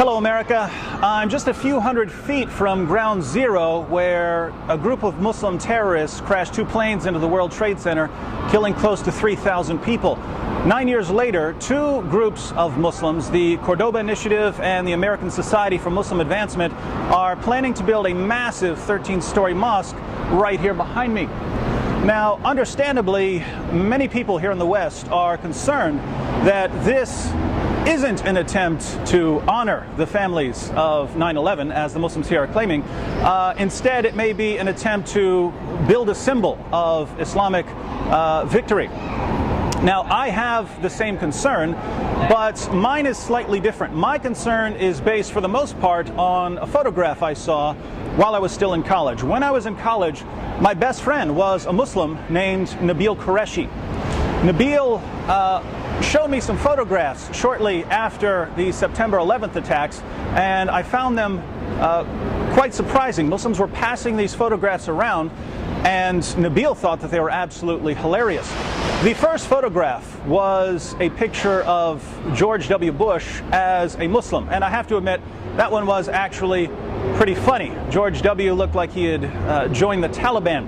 Hello, America. I'm just a few hundred feet from Ground Zero, where a group of Muslim terrorists crashed two planes into the World Trade Center, killing close to 3,000 people. 9 years later, two groups of Muslims, the Cordoba Initiative and the American Society for Muslim Advancement, are planning to build a massive 13-story mosque right here behind me. Now, understandably, many people here in the West are concerned that this isn't an attempt to honor the families of 9/11, as the Muslims here are claiming. Instead, it may be an attempt to build a symbol of Islamic victory. Now, I have the same concern, but mine is slightly different. My concern is based, for the most part, on a photograph I saw while I was still in college. When I was in college, my best friend was a Muslim named Nabil Qureshi. Nabil showed me some photographs shortly after the September 11th attacks, and I found them quite surprising. Muslims were passing these photographs around, and Nabil thought that they were absolutely hilarious. The first photograph was a picture of George W. Bush as a Muslim, and I have to admit, that one was actually pretty funny. George W. looked like he had joined the Taliban.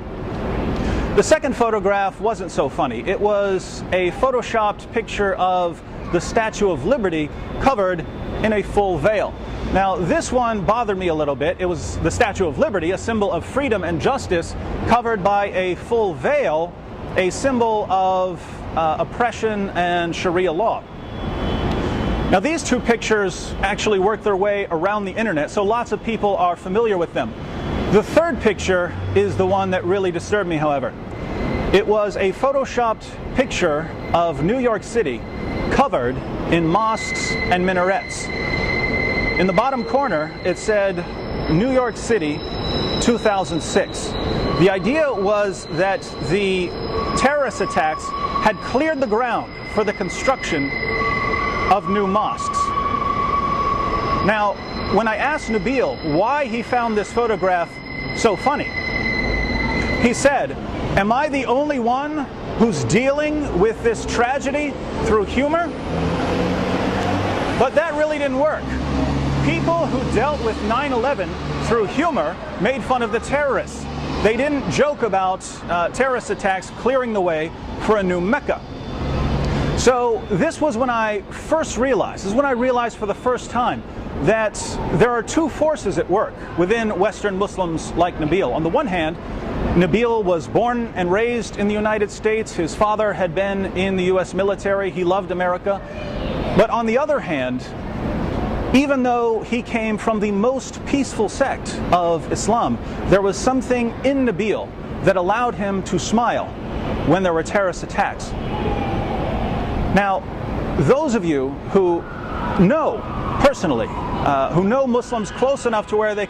The second photograph wasn't so funny. It was a photoshopped picture of the Statue of Liberty covered in a full veil. Now, this one bothered me a little bit. It was the Statue of Liberty, a symbol of freedom and justice, covered by a full veil, a symbol of oppression and Sharia law. Now, these two pictures actually work their way around the internet, so lots of people are familiar with them. The third picture is the one that really disturbed me, however. It was a photoshopped picture of New York City covered in mosques and minarets. In the bottom corner, it said, New York City, 2006. The idea was that the terrorist attacks had cleared the ground for the construction of new mosques. Now, when I asked Nabil why he found this photograph so funny, he said, "Am I the only one who's dealing with this tragedy through humor?" But that really didn't work. People who dealt with 9/11 through humor made fun of the terrorists. They didn't joke about terrorist attacks clearing the way for a new Mecca. So this was when I first realized, for the first time, that there are two forces at work within Western Muslims like Nabil. On the one hand, Nabil was born and raised in the United States. His father had been in the U.S. military. He loved America. But on the other hand, even though he came from the most peaceful sect of Islam, there was something in Nabil that allowed him to smile when there were terrorist attacks. Now, those of you who know personally, who know Muslims close enough to where they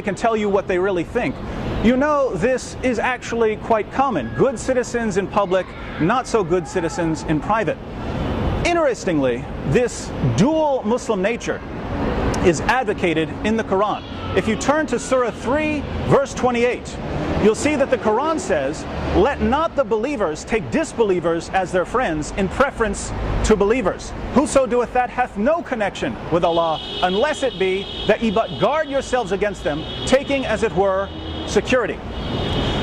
can tell you what they really think, you know this is actually quite common. Good citizens in public, not so good citizens in private. Interestingly, this dual Muslim nature is advocated in the Quran. If you turn to Surah 3, verse 28, you'll see that the Quran says, "Let not the believers take disbelievers as their friends in preference to believers. Whoso doeth that hath no connection with Allah, unless it be that ye but guard yourselves against them, taking as it were security."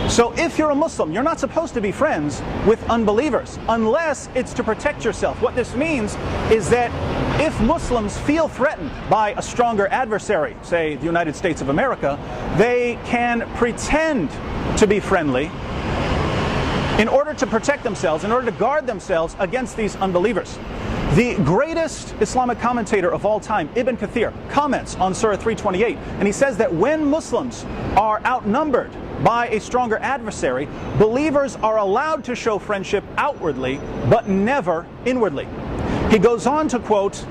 So if you're a Muslim, you're not supposed to be friends with unbelievers unless it's to protect yourself. What this means is that if Muslims feel threatened by a stronger adversary, say the United States of America, they can pretend to be friendly in order to protect themselves, in order to guard themselves against these unbelievers. The greatest Islamic commentator of all time, Ibn Kathir, comments on Surah 328, and he says that when Muslims are outnumbered by a stronger adversary, believers are allowed to show friendship outwardly, but never inwardly. He goes on to quote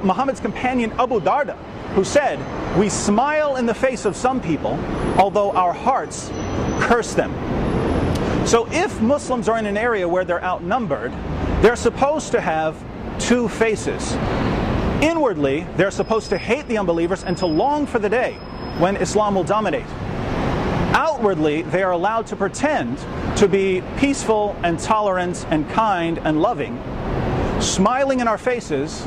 Muhammad's companion Abu Darda, who said, "We smile in the face of some people, although our hearts curse them." So if Muslims are in an area where they're outnumbered, they're supposed to have two faces. Inwardly, they're supposed to hate the unbelievers and to long for the day when Islam will dominate. Outwardly, they are allowed to pretend to be peaceful and tolerant and kind and loving, smiling in our faces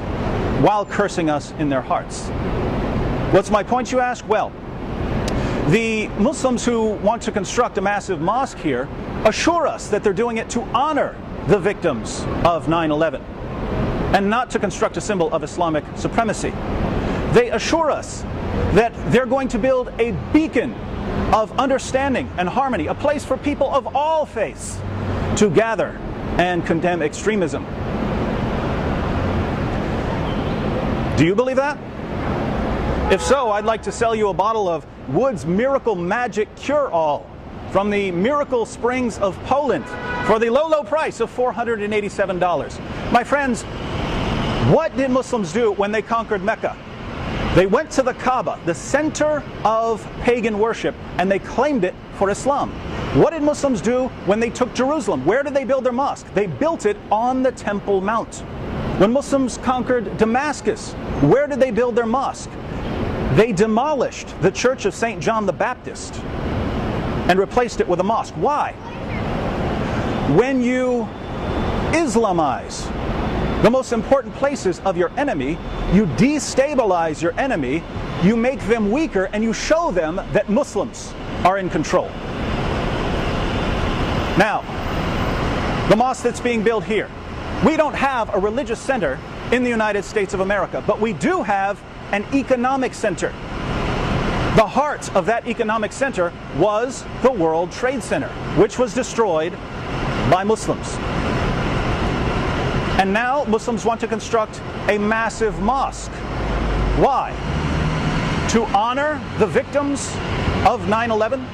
while cursing us in their hearts. What's my point, you ask? Well, the Muslims who want to construct a massive mosque here assure us that they're doing it to honor the victims of 9/11 and not to construct a symbol of Islamic supremacy. They assure us that they're going to build a beacon of understanding and harmony, a place for people of all faiths to gather and condemn extremism. Do you believe that? If so, I'd like to sell you a bottle of Wood's Miracle Magic Cure-All from the Miracle Springs of Poland for the low, low price of $487. My friends, what did Muslims do when they conquered Mecca? They went to the Kaaba, the center of pagan worship, and they claimed it for Islam. What did Muslims do when they took Jerusalem? Where did they build their mosque? They built it on the Temple Mount. When Muslims conquered Damascus, where did they build their mosque? They demolished the Church of St. John the Baptist and replaced it with a mosque. Why? When you Islamize the most important places of your enemy, you destabilize your enemy, you make them weaker, and you show them that Muslims are in control. Now, the mosque that's being built here, we don't have a religious center in the United States of America, but we do have an economic center. The heart of that economic center was the World Trade Center, which was destroyed by Muslims. And now Muslims want to construct a massive mosque. Why? To honor the victims of 9/11?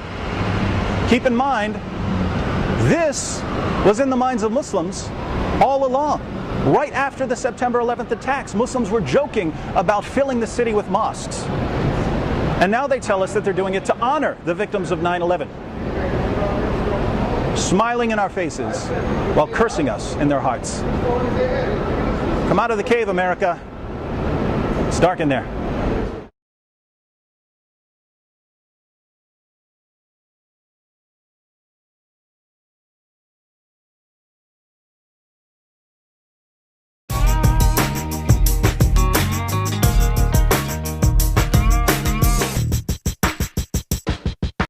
Keep in mind, this was in the minds of Muslims all along. Right after the September 11th attacks, Muslims were joking about filling the city with mosques. And now they tell us that they're doing it to honor the victims of 9/11. Smiling in our faces while cursing us in their hearts. Come out of the cave, America. It's dark in there.